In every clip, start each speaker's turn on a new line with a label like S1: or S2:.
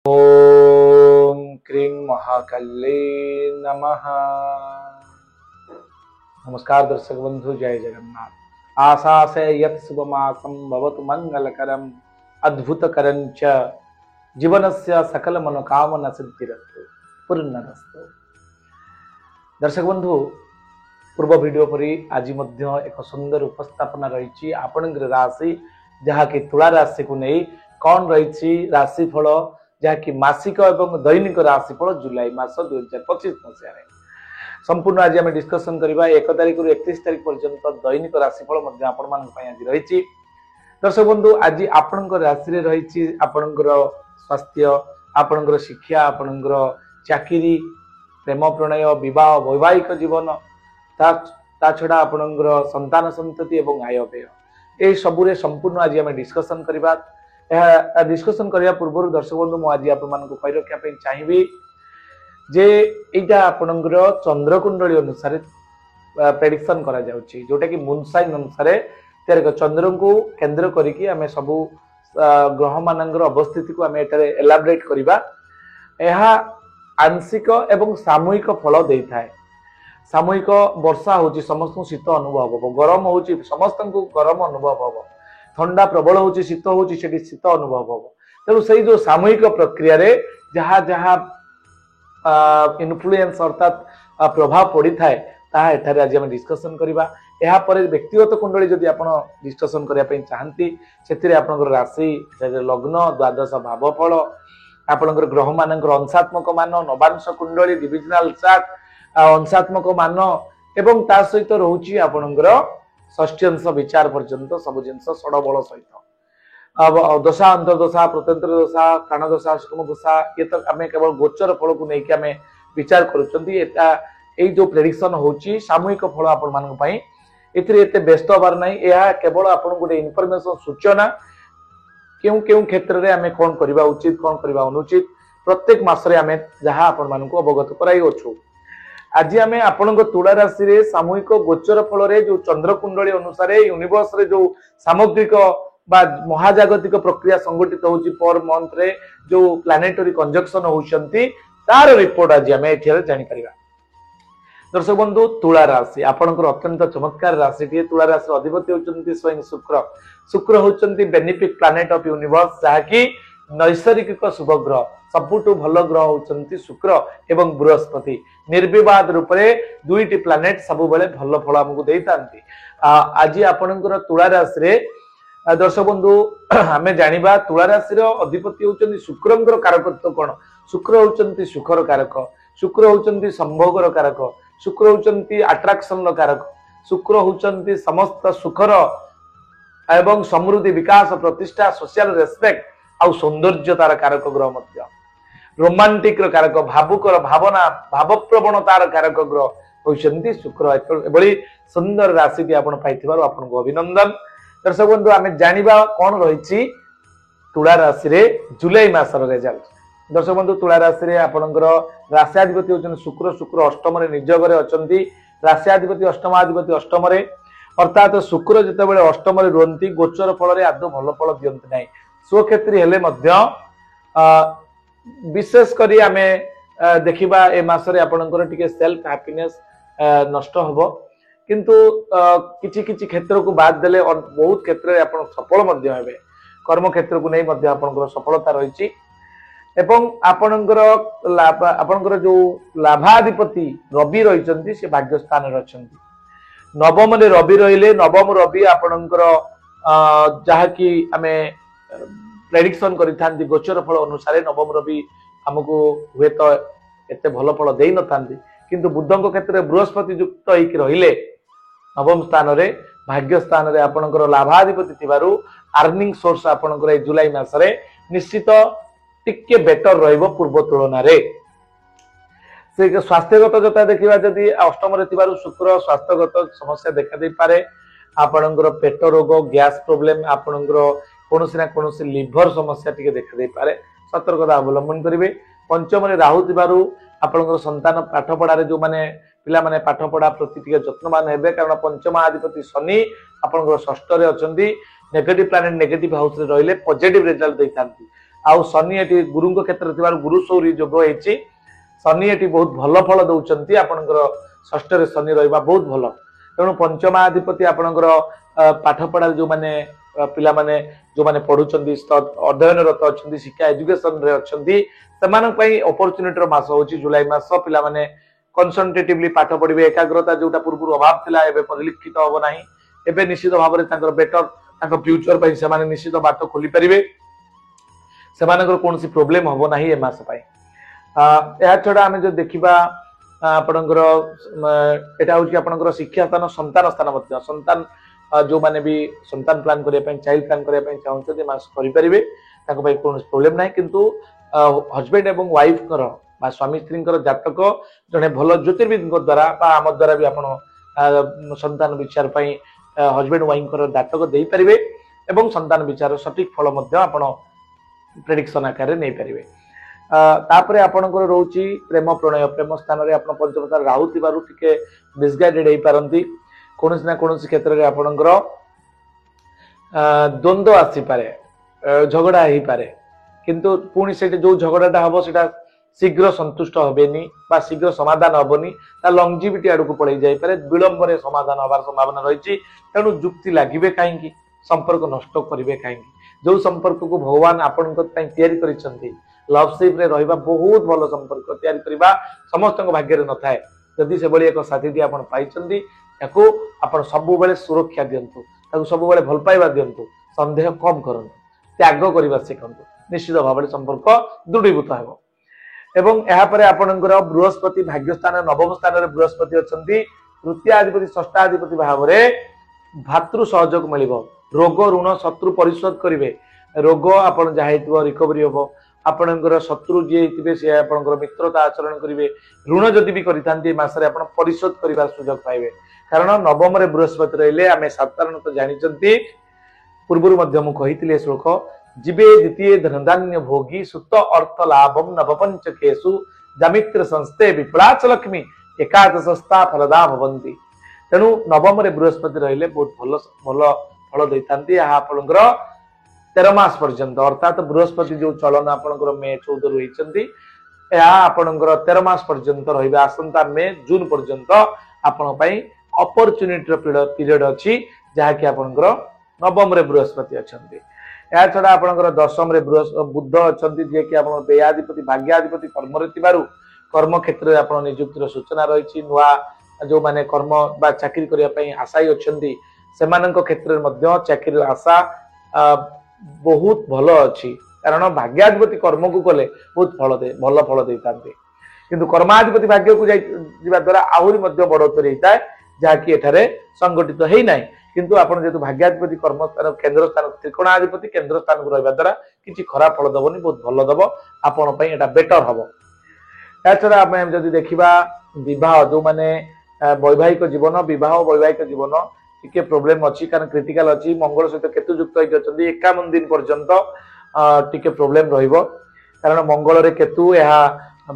S1: ओम क्रीं महाकाल्ये नमः। नमस्कार दर्शक बंधु, जय जगन्नाथ। आशा से यत शुभमासं भवतु मंगलकरम अद्भुतकरं च जीवनस्य सकल मनोकामना सिद्धिरस्तु पूर्णरस्तु। दर्शक बंधु, पूर्व वीडियो परी आज मध्य एक सुंदर उपस्थापना रही आपणकर राशि जहाँकि तुला राशि को नहीं कौन रही राशिफल जहाँकि मासिक एवं दैनिक राशिफल जुलाई मास 2025 मसीह संपूर्ण आज आम डिस्कसन करवा 1 तारिख रु 31 तारिख पर्यंत दैनिक राशिफल आज रही। दर्शक बंधु, आज आपण राशि रही आपणकर स्वास्थ्य, आपणकर शिक्षा, आपणकर चाकरी, प्रेम प्रणय, विवाह, वैवाहिक जीवन, ता छड़ा आपणकर संतान संतति एवं आय व्यय ए सबुरे संपूर्ण आज आम डिस्कसन करवा। डिस्कसन करने पूर्व दर्शक बंधु मुझे कही रखापी चाहिए जे यहाँ आपणकर चंद्रकुंडली अनुसार प्रेडिक्शन करा जाउछि, जोटा कि मूनसाइन अनुसार चंद्र को केंद्र करिकी आमे सबु ग्रह मानकर अवस्थिति को आमे एटारे एलाबरेट करिबा। एहा आंशिक एवं सामूहिक फल देई थाए। सामूहिक वर्षा होछि समस्त शीत अनुभव हो, गरम होछि समस्त को गरम अनुभव हो, ठंडा प्रबल होछि शीत होछि सेठी शीत अनुभव हो। तेणु से जो सामूहिक प्रक्रिया रे जहाँ जहाँ इन्फ्लुएंस अर्थात प्रभाव पड़ी थाए ताहा एठारे आज हम डिस्कसन करबा। एहा परे व्यक्तिगत कुंडली जदि आपण डिस्कसन करिया पई चाहंती सेतिरे आपनकर राशि, लग्न, द्वादश भावफल, आपनकर ग्रह मानकर अंशात्मक मान, नवांश कुंडली, डिविजनल चार्ट, अंशात्मक मान एवं ता सहित रहउची आपनकर षष्ठ्यंश विचार पर्यंत सब जिनस सड़बल सहित अब दशा, अंतर्दशा, प्रत्यंतर दशा, प्राण दशा, सुकुम दशा, ये तो आम केवल गोचर फल को लेकिन आम विचार कर जो प्रेडिक्शन होची सामूहिक फल आपण मान एते व्यस्त हबार नहीं। यह केवल आपन गोटे इनफॉरमेशन सूचना क्यों क्यों क्षेत्र में आम कौन करवा उचित कौन करवा अनुचित प्रत्येक मासरे आम जहाँ आपण मान अवगत कराई अच्छु। आज आम आपण तुला राशि रे सामूहिक गोचर फल रे जो चंद्रकुंडली अनुसार यूनिवर्स रे जो सामुद्रिक बा महाजागतिक प्रक्रिया संगठित होची पर मंथ रे जो प्लानेटरी कंजक्शन होउछंती तार रिपोर्ट आज आम एठिया जानि परिबा। दर्शक बंधु, तुला राशि आपणकर अत्यंत चमत्कार राशि टी। तुला राशि अधिपति होउछंती स्वयं शुक्र। शुक्र होउछंती बेनिफिक प्लानेट ऑफ यूनिवर्स जहाँकि नैसर्गिक शुभ ग्रह सबुठु भल ग्रह होउछंती शुक्र एवं बृहस्पति। निर्विवाद रूप से दुईटी प्लानेट सब बेले भल फल हमकु देइतांती। आज आपणकर तुला राशि रे दर्शक बंधु आमे जानिबा तुला राशि अधिपति होउछंती शुक्रंकर कारकत्व कोन। शुक्र होउछंती सुखर कारक, शुक्र होउछंती संभोगर कारक, शुक्र होउछंती अट्रैक्शन कारक, शुक्र होउछंती समस्त सुखर एवं समृद्धि, विकास, प्रतिष्ठा, सोशल रेस्पेक्ट आउ सौंदर्यतार कारक ग्रह मध्य। रोमांटिक कारक, भावुकर भावना, भावप्रवणतार कारक ग्रह होउछंती शुक्र। एभली सुंदर राशि आपण पाइथिबार आपनको अभिनंदन। दर्शक बंधु, आम जानिबा कौन रही तुला राशि रे जुलाई मासर रिजल्ट। दर्शक बंधु, तुला राशि रे आपणकर राष्ट्राधिपति होचन शुक्र। शुक्र अष्टम रे निज घरे अछंती। राष्ट्राधिपति अष्टमाधिपति अष्टम रे, अर्थात शुक्र जेतेबेले अष्टम रे रुहंती गोचर फल रे आदौ भल फल दियंती नाही। स्वक्षेत्री हेले मध्य विशेष करी आमे देखिबा ए मासरे आपणकर टिके सेल्फ हैप्पीनेस नष्ट हबो, किंतु किछि किछि क्षेत्र को बाद देले बहुत क्षेत्र रे आपण सफल मध्य हेबे। कर्म क्षेत्र को नै मध्य आपणकर सफलता रहिछि एवं आपणकर जो लाभाधिपति रवि रहिचंती से भाग्य स्थान रे अछंती। नवम रे रवि रहिले, नवम रवि आपणकर जहा कि आमे प्रेडिक्शन करिथांती गोचर फल अनुसार नवम रवि हमको हुए तो एते भल फल देई नथांती, किंतु बुद्धंक क्षेत्र में बृहस्पति युक्त होइकी रहिले नवम स्थान रे भाग्य स्थान रे आपणकर लाभाधिपति थिबारु अर्निंग सोर्स आपणकर ए जुलाई मासरे निश्चित टिके बेटर रहइबो पूर्व तुलना रे। से स्वास्थ्यगत जता देखिबा जदि अष्टम रे थिबारु शुक्र स्वास्थ्यगत समस्या देखा दे पारे। आपणकर पेट रोग, गैस प्रॉब्लम, आपणकर कोनोसी ना कोनोसी लिवर समस्या टिके देखा दे पारे, सतर्कता अवलंबन करिवे। पंचम रे राहु थिबारु आपणकर संतान पाठ पढ़ारे जो माने पिला माने पाठ पढ़ा प्रति टिके जत्नवान हेबे, कारण पंचमाधिपति शनि आपणकर षष्ठ रे अछंती। नेगेटिव प्लानेट नेगेटिव हाउस रे रहिले पॉजिटिव रिजल्ट दैथांती। आउ शनि एटी गुरु क्षेत्र थिबार गुरु सौरी जोग होइछि शनि एटी बहुत भल फल दउचंती आपनकर षष्ठ रे शनि रहिबा बहुत भल तेणु पंचमाधिपति आपनकर पाठ पढ़ा जो माने पिला माने जो माने पढुचंदी अध्ययनरत अछंती शिक्षा एजुकेशन रे अछंती सेमान पई अपॉर्चुनिटी रो मास होछि जुलाई मास पिला माने कन्संट्रेटिवली पाठ पढ़िबे एकाग्रता जोटा पूर्व अभाव थिला एबे परिलक्षित होबो नाही एबे निश्चित भाव रे तांकर बेटर तांकर फ्यूचर पई से माने निश्चित बाट खोली परिबे सेमानकर कोनसी प्रॉब्लम होबो नाही ए मास पई या छडा हमें जो देखिबा आपनकर एटा होछि आपनकर शिक्षा स्थान संतान स्थान मध्ये संतान जो माने भी संतान प्लान करिया पई चाइल्ड प्लान करिया पई चाहउछते मास करि परिबे ताको पई कोनसी प्रॉब्लम नाही किंतु हस्बैंड एवं वाइफ कर बा स्वामी स्त्री जातक जड़े भल ज्योतिर्विद द्वारा आम द्वारा भी आप संतान विचार हस्बैंड वाइफ जातक दे पारे एवं संतान विचार सठिक फल प्रेडिक्शन आकार नहीं पारे तापर आपणकर रोची प्रेम प्रणय प्रेम स्थान में आप पंचमतार राहु टे मिसगाइडेड हो पारती कौन ना कौन क्षेत्र में आपणकर द्वंद्व आसीपे झगड़ा हो पारे किंतु पुणी से जो झगड़ाटा हम से शीघ्र संतुष्ट हेनी शीघ्र समाधान हेनी लंगजिविटी आड़ को पड़े जापे विलंब समाधान हबार संभावना रही तेणु जुक्ति लगे कहीं संपर्क नष्ट करेंगे कहीं जो संपर्क को भगवान आपण लव सेप रे रहिबा बहुत भल संपर्क तैयारी करबा समस्त भाग्य न थाए जदि से बड़ी एक साथी आपण पाइचंदी याको आपण सब बेले सुरक्षा दियंतु ताको सब बेले भल पाइबा दियंतु संदेह कम करंतु त्याग करबा सिखंतु निश्चित भाव में संपर्क दृढ़ीभूत हेबो एवं यहाँ पर आपणकर बृहस्पति भाग्यस्थान नवम स्थान में बृहस्पति अच्छी तृतीयाधिपति षष्ठाधिपति भाव में भातृ सहयोग मिल रोग ऋण शत्रु परिशोध करेंगे रोग आप रिकवरी हम आपणकर शत्रु जी सी आपंकर मित्रता आचरण करेंगे ऋण जदि भी करते आप परिशोध कर सुजोग पाइबे कारण नवम रे बृहस्पति रहिले आम साधारणतः जानी पूर्व मुझे श्लोक जीवे द्वितीय धनधान्य भोगी सुत अर्थ लाभम नवपंचकेशु जामित्र संस्थे विप्लाच लक्ष्मी एकादशस्था फलदा भवंती तेणु नवम रे बृहस्पति रहिले बहुत भल भल फल देता आपणकर 13 मास पर्यंत अर्थात बृहस्पति जो चलन आपणकर मे 14 रु होती आपणकर 13 मास पर्यंत रहिबा आसंता मे जून पर्यंत आपण पई अपॉर्चुनिटी पीरियड अच्छी जहाँकि आपणकर नवम रे बृहस्पति अच्छी या छड़ा आपणकर दशम रे बुद्ध अच्छा जी कि आप व्ययाधिपति भाग्याधिपति कर्म कर्म क्षेत्र में आप निजुक्तिर सूचना रही नुआ जो माने कर्म बा चाकरी करने आशायी अच्छी से क्षेत्र में चाकरी आशा बहुत भल अच्छी कारण भाग्याधिपति कर्म को कले बहुत भल फल देता किंतु कर्माधिपति भाग्य को जा द्वारा आहरी बढ़ोतरी होता है जहाँकि एठारे संगठित है ना किंतु आपन जेतु भाग्याधिपति कर्म स्थान केंद्र स्थान त्रिकोणाधिपति केंद्र स्थान को रहिबा द्वारा किछि खराब फल दबनी बहुत भल दब आपन पई एटा बेटर हबो याछड़ा आमे जदि देखिबा विवाह जो माने वैवाहिक जीवन विवाह वैवाहिक जीवन टिके प्रॉब्लम अछि कारण क्रिटिकल अछि मंगल सहित केतु युक्त होई अछंदी 51 दिन पर्यंत टिके प्रॉब्लम रहिबो कारण मंगल रे केतु एहा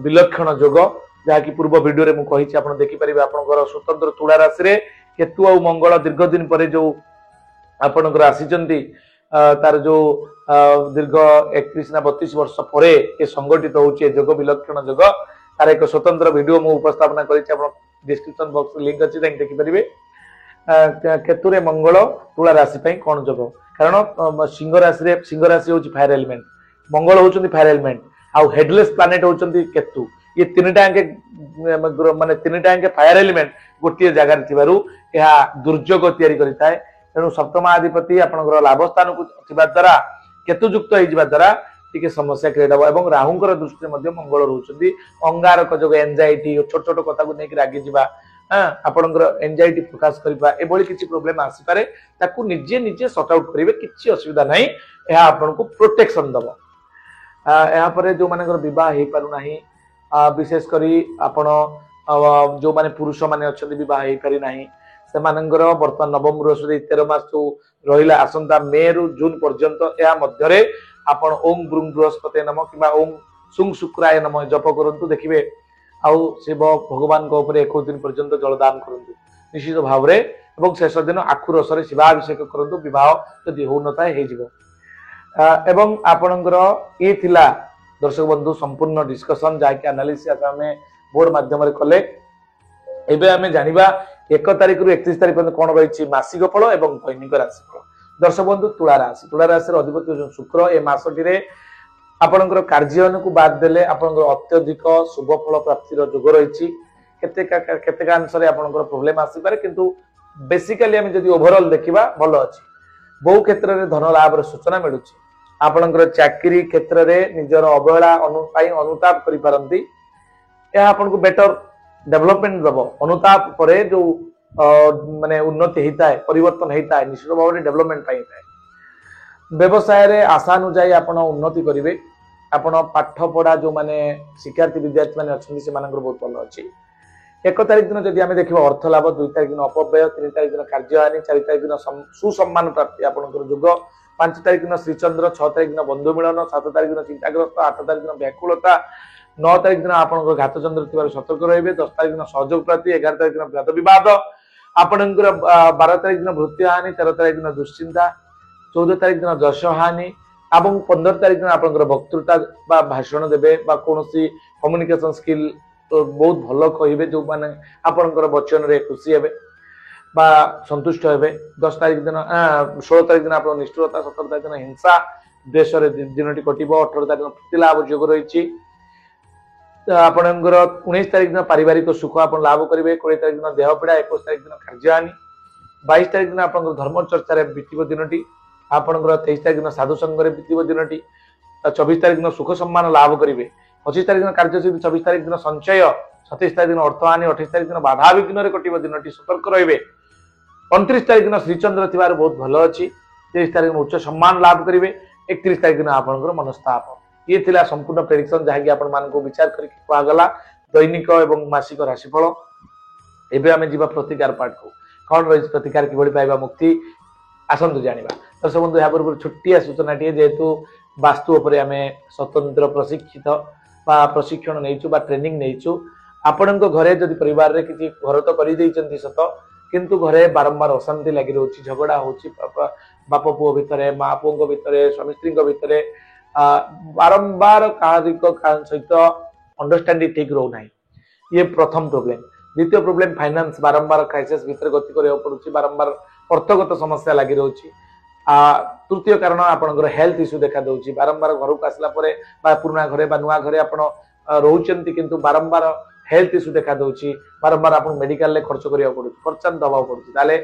S1: विलक्षण जोग जहाँकि पूर्व वीडियो रे मु कहिछि आपण देखि परिबे आपनकर स्वतंत्र तुला राशि रे केतु और मंगल दीर्घ दिन पर जो आपणकर आसीचंती तार जो दीर्घ 31 ना 32 वर्ष पर संगठित होचे जोग विलक्षण जोग तार एक स्वतंत्र वीडियो मु उपस्थापना करिछि आपण डिस्क्रिप्शन बॉक्स में लिंक अछि ताकि देखि परिबे केतु रे मंगल तुला राशि पई कोन जोग कारण सिंह राशि होची फायर एलिमेंट मंगल होचंती फायर एलिमेंट आ हेडलेस प्लैनेट होचंती केतु ये तीनटा माने तीनटा फायर एलिमेंट गोटे जगार थिबारु यह दुर्योग तैयारी करिताय तेणु सप्तमाधिपति आपनकर लाभ स्थान को थिबा द्वारा केतु युक्त होइजिबा द्वारा टिके समस्या क्रिएट हो एवं राहुंकर दृष्टि मध्ये मंगल रहउछंती अंगारक जोग एंजाइटी छोट छोट कथा को नेकी रागी जिबा आपनकर एंजाइटी प्रकाश करबा एबोली किछि प्रॉब्लम आसी पारे ताकू निजे निजे सॉर्ट आउट करिवे किछि असुविधा नाही यह आपनको प्रोटेक्शन दबो यहा पर जो मानकर विवाह हे पारु नाही विशेष करी आपण जो माने पुरुष माने अच्छे विवाह हो पारि नाही सेमानंगर वर्तमान नवम बृहस्पति 13 मास जो रहिला आसंता मे रु जून पर्यंत या मध्यरे आपण ओम ब्रुंग बृहस्पति नम किबा ओम सुंग शुक्राय नम जप करंतु देखिबे आउ शिव भगवान को ऊपर 21 दिन पर्यंत जलदान करंतु निश्चित भाव रे एवं शेष दिन आखु रस रे शिवाभिषेक करंतु विवाह जदि हो नथाय हे जिवो एवं आपणकर ये थिला दर्शक बंधु संपूर्ण डिस्कशन जहाँकि एनालिसिस आम बोर्ड माध्यम कले एबे आमे जानिबा 1 तारिख रु 31 तारिख पर्यंत कोन रहिछि मासिक फल एवं दैनिक राशि फल। दर्शक बंधु तुला राशि अधिपति शुक्र ए मासटी रे आपणकर कार्य को बाद देले आपणकर अत्यधिक शुभ फल प्राप्तिर जोग रहिछि। केतेक आंसर आपणकर प्रॉब्लम आसी पारे किंतु बेसिकली हम जदि ओवरऑल देखिबा भलो अछि। बहु क्षेत्र में धन लाभ सूचना मिलुछि। आपणकर चाकरी क्षेत्र में निजर अवहेला अनुताप करि पारंती या आपनको बेटर डेवलपमेंट दबो। अनुताप परे जो माने उन्नति होता है परिवर्तन होता है निश्चित भाव में डेवलपमेंट पाई है। व्यवसाय रे आशानुजाई आपण उन्नति करिवे। आपण पाठ पढ़ा जो माने शिक्षार्थी विद्यार्थी माने अछंती से मानकर बहुत भलो अछि। 1 तारिख दिन जदि आमे देखिबा अर्थ लाभ, 2 तारिख दिन अपव्यय, 3 तारिख दिन कार्यहानि, 4 तारिख दिन सुसम्मान प्राप्ति आपणकर युग, 5 तारिख दिन श्रीचंद्र, 6 तारिख दिन बंधु मिलन, 7 तारिख दिन चिंताग्रस्त, 8 तारिख दिन व्याकुलता, 9 तारिख दिन आपणकर घातचंद्र थिबार सतर्क रहिबे, 10 तारिख दिन सहयोग प्राप्ति, 11 तारिख दिन वाद विवाद आपणकर, 12 तारिख दिन भृत्यहानि, 13 तारिख दिन दुश्चिंता, 14 तारिख दिन जशहानि एवं 15 तारिख दिन आपणकर वक्तृता बा भाषण देबे बा कोनोसी कम्युनिकेशन स्किल तो बहुत भल कहे जो माने आपणकर वचन रे खुशी हेबे बा संतुष्ट हेबे। 10 तारिख दिन 16 तारिख दिन आपन निष्ठुरता, 17 तारिख दिन हिंसा देश रे दिनटी कटिबो, 18 तारिख दिन प्रतिलाभ योग रहिछि। आपणकर 19 तारिख दिन पारिवारिक सुख आपन लाभ करिवे, 20 तारिख दिन देह पीड़ा, 21 तारिख दिन कार्यहानि, 22 तारिख दिन आपन धर्म चर्चा रे बीतिबो दिनटी, आपणकर 23 तारिख दिन साधु संग रे बीतिबो दिनटी, 24 तारिख दिन सुख सम्मान लाभ करिवे, 25 तारिख दिन कार्यसिद्धि, 24 तारिख दिन संचय, 27 तारिख दिन अर्थहानि, 28 तारिख दिन बाधा विघ्न रे कटिबो दिनटी सतर्क रहिबे। 29 तारिख दिन श्रीचंद्र थिबार बहुत भलो अछि। 30 तारिख दिन उच्च सम्मान लाभ करिवे। 31 तारिख दिन आपनकर मनस्ताप। ये थिला संपूर्ण प्रेडिक्शन जहां कि आपण मान को विचार करि कोआ गला दैनिक एवं मासिक राशिफल। एबे हमें जीवा प्रतिकार पार्ट को कोन रहि प्रतिकार कि बडी पाइबा मुक्ति आसंतु जानिबा। दर्शक बंधु यहाँ पर छुट्टिया सूचनाटी जेहेतु वास्तु उपरे हमें स्वतंत्र प्रशिक्षित बा प्रशिक्षण नैचु बा ट्रेनिंग नैचु। आपणक घरे जदि परिवार रे किछि घर तो करि दैचंती सत किंतु घरे बारंबार अशांति लागि रहउछि, झगड़ा होछि, बाप पुओ भितरे, मां पुओ भितरे, स्वामी स्त्री भितरे बारंबार कारिक सहित अंडरस्टैंडिंग ठीक रहउ नाही। ये प्रथम प्रॉब्लम। द्वितीय प्रॉब्लम फाइनेंस बारंबार क्राइसिस भितर गति करिया पड़ुछि, बारंबार अर्थगत समस्या लागि रहउछि। तृतीय कारण आपनकर हेल्थ इश्यू देखा दउछि, बारंबार घर को आसला परे बा पुराना घरे बा नुआ घरे आपण रहउचंती किंतु बारंबार हेल्थ इश्यू देखा दउछि, बारंबार आपण मेडिकल ले खर्च करिया पड़ुछि, खर्चन दबाव पड़ुछि। ताले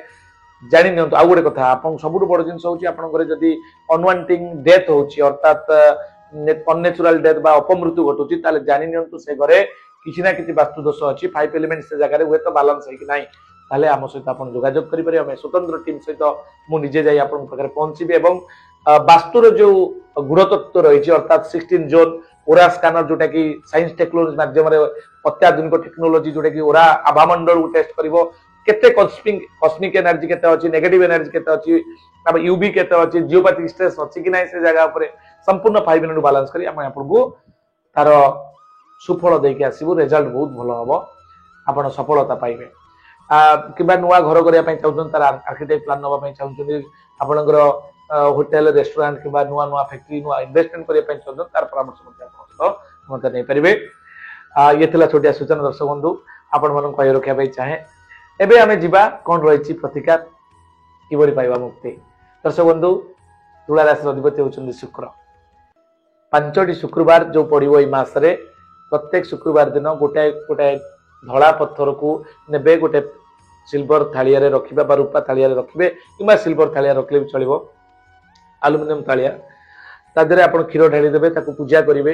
S1: जानि नियंतु आउ गोटे कथा आपण सबुठु बड़ जिंस होछि आपण घरे जदी अनवांटिंग डेथ होछि अर्थात अननेचुरल डेथ बा अपमृत्यु घटुछि ताले जानि नियंतु से घरे किछि ना किछि वास्तु दोष अछि। 5 एलिमेंट्स से जगह रे हुए तो बैलेंस है कि नाही ताले आम सहित आपण जोगाजोग करि पारे। हम स्वतंत्र टीम सहित मु निजे जाई आपण पाखरे पहुंचीबे एवं वास्तुर जो गुणतत्व रही अर्थात 16 जोन ओरा स्कैनर जोटा कि साइंस टेक्नोलॉजी माध्यम अत्याधुनिक टेक्नोलॉजी जोटा कि ओरा आभामंडल को टेस्ट करिवो केते कॉस्मिक एनर्जी केते अछि, नेगेटिव एनर्जी केते अछि, तब यूवी केते अछि, जियोपैथिक स्ट्रेस अछि कि नाही से जगह ऊपर संपूर्ण 5 मिनट बैलेंस करी हम आपन को तार सुफल देके आसीबो। रिजल्ट बहुत भलो हबो, आपण सफलता पाइबे। किबा नुआ घर करिया पई चाहुछन तार आर्किटेक्ट प्लान नबा पई चाहुछन आपनकर होटल रेस्टोरेंट किबा नुआ नुआ फैक्ट्री नुआ इन्वेस्टमेंट करिया पई चाहुछन तार परामर्श मते आपण मते नै परिबे। ये थिला छोटिया सूचना दर्शक बंधु आपण मन कहि रखिया पई चाहे। एबे हमें जीवा कोन रहिछि प्रतिकार किबरी पाइबा मुक्ति। दर्शक बंधु तुला राशि अधिपति होछन शुक्र। 5टी शुक्रवार जो पड़िबो ए मास रे प्रत्येक शुक्रवार दिन गोटे गोटे धड़ा पत्थर को नेबे, गोटे सिल्वर थालिया रे रखिबा बा रूपा थालिया रे रखिबे किबा सिल्वर थालिया रखले भी चलिबो, एल्युमिनियम थालिया ता देरे आपण क्षीर ढाली देबे, ताकू पूजा करिवे,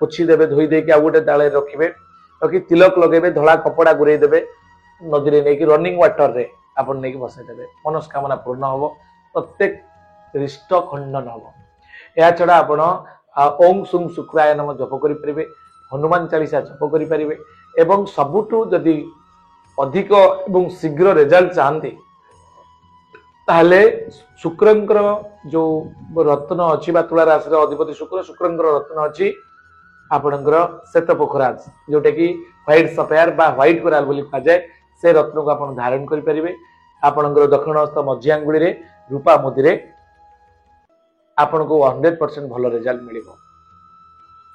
S1: पोछि देबे, धोई देके आ गोटे ताळे रखिबे, ताकि तिलक लगेबे, धड़ा कपड़ा गुरै देबे, नदी रे नेकी रनिंग वाटर रे आपण नेकी बसाई देबे, मनस्कामना पूर्ण होबो, प्रत्येक रिष्ट खंडन होबो। या छडा आपण ओम सुम शुक्राय नम जप करि परिबे, हनुमान चालीसा जप करि परिबे एवं सबुठु जदि अधिक एवं शीघ्र रिजल्ट चाहते ताहले शुक्रंकर जो रत्न अच्छी तुला राशि अधिपति शुक्र शुक्रंकर रत्न अच्छी आपणकर श्वेत पोखराज जोटा कि व्हाइट सफेयर बा व्हाइट कोराल बोली कहा जाए से रत्न को आपण धारण करि परिबे। आपणकर दक्षिण हस्त मझी आंगुली रे रूपा मुदी रे आपको 100% भल रिजल्ट मिल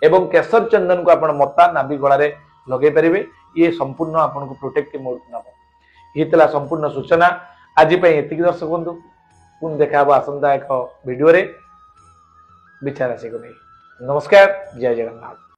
S1: एवं केसर चंदन को आपण मता नाभि गलारे लगे पारे ये संपूर्ण आपको प्रोटेक्टिव मोड को नब ये संपूर्ण सूचना आज एतिक दर्शक बंधु पुणी देखा आसंता एक वीडियो रे विचार राशि को नहीं। नमस्कार, जय जगन्नाथ।